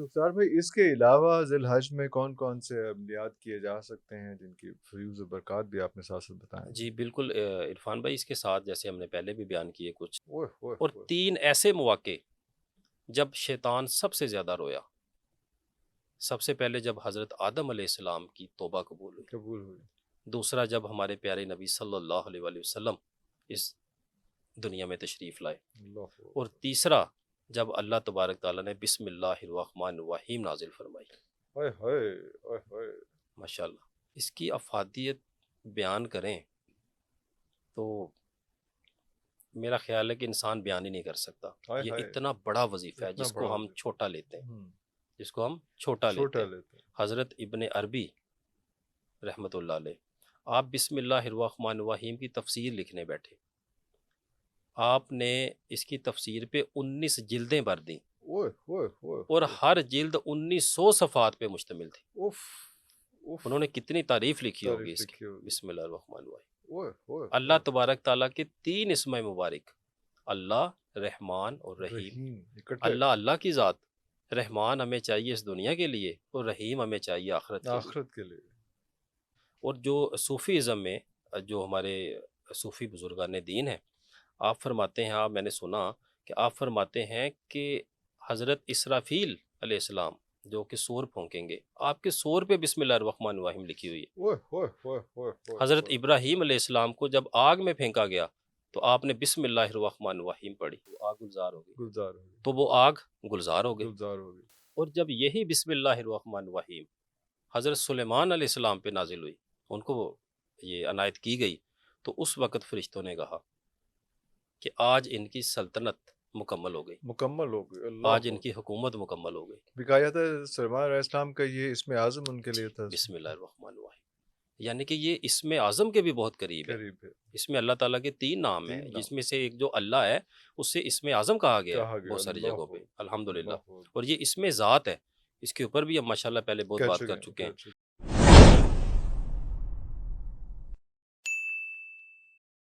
مختار بھائی، اس کے علاوہ ذی الحج میں کون کون سے عملیات کیے جا سکتے ہیں جن کی فیوز و برکات بھی آپ نے ساتھ ساتھ بتائیں؟ جی بالکل عرفان بھائی، اس کے ساتھ جیسے ہم نے پہلے بھی بیان کیے کچھ، اوہ اوہ اور اوہ، 3 ایسے مواقع جب شیطان سب سے زیادہ رویا۔ سب سے پہلے جب حضرت آدم علیہ السلام کی توبہ قبول ہوئی، قبول ہوئی۔ دوسرا جب ہمارے پیارے نبی صلی اللہ علیہ وآلہ وسلم اس دنیا میں تشریف لائے، اللہ اور تیسرا جب اللہ تبارک تعالیٰ نے بسم اللہ الرحمن الرحیم نازل فرمائی۔ ہائے ہائے ہائے ہائے، ماشاءاللہ، اس کی افادیت بیان کریں تو میرا خیال ہے کہ انسان بیان ہی نہیں کر سکتا۔ ہائے یہ ہائے، اتنا بڑا وظیفہ ہے اتنا جس بڑا کو ہم وظیفہ۔ چھوٹا لیتے ہیں، ہوں، جس کو ہم چھوٹا لیتے چھوٹا ہیں۔ لیتے ہیں۔ حضرت ابن عربی رحمۃ اللہ علیہ، آپ بسم اللہ الرحمن الرحیم کی تفسیر لکھنے بیٹھے، آپ نے اس کی تفسیر پہ 19 جلدیں بھر دیں، اوہ اوہ اوہ اور اوہ، ہر جلد 1900 صفحات پہ مشتمل تھی۔ اوف اوف، انہوں نے کتنی تعریف لکھی ہوگی تعریف اس کی، لکھی ہوگی۔ بسم اللہ الرحمن الرحیم۔ اوہ اوہ اللہ اوہ، تبارک تعالیٰ کے 3 اسم مبارک، اللہ، رحمان اور رحیم۔ رحیم اکٹھے، اللہ اللہ کی ذات، رحمان ہمیں چاہیے اس دنیا کے لیے، اور رحیم ہمیں چاہیے آخرت کے لیے۔ آخرت کے لیے۔ اور جو صوفی ازم میں جو ہمارے صوفی بزرگان دین ہیں، آپ فرماتے ہیں، میں نے سنا کہ آپ فرماتے ہیں کہ حضرت اسرافیل علیہ السلام جو کہ سور پھونکیں گے، آپ کے سور پہ بسم اللہ الرحمن الرحیم لکھی ہوئی ہے۔ اوہ اوہ اوہ اوہ اوہ حضرت اوہ، ابراہیم علیہ السلام کو جب آگ میں پھینکا گیا تو آپ نے بسم اللہ الرحمن الرحیم پڑھی، وہ آگ گلزار ہو گئی، گلزار ہو گئی، تو وہ آگ گلزار ہو گئی۔ گلزار ہو گئی۔ اور جب یہی بسم اللہ الرحمن الرحیم حضرت سلیمان علیہ السلام پہ نازل ہوئی، ان کو یہ عنایت کی گئی، تو اس وقت فرشتوں نے کہا کہ آج ان کی سلطنت مکمل ہو گئی، مکمل ہو گئی، اللہ آج ان کی اکبر۔ حکومت مکمل ہو گئی۔ بھی کہا جاتا ہے سلمان علیہ السلام کا یہ اسم اعظم ان کے جی، لیے تھا، بسم اللہ الرحمن الرحیم، یعنی کہ یہ اسم اعظم کے بھی بہت قریب ہے۔ قریب ہے۔ اس میں اللہ تعالیٰ کے 3 نام ہیں، 3 جس نام میں سے ایک جو اللہ ہے اس سے اسم اعظم کہا گیا ہے کہا گیا، بہت ساری اللہ جگہوں پہ، اکبر، الحمدللہ۔ اللہ اکبر۔ اور یہ اسم ذات ہے، اس کے اوپر بھی ہم ماشاءاللہ پہلے بہت کہہ بات چکے کر ہیں، چکے کہہ ہیں۔ چکے ہیں۔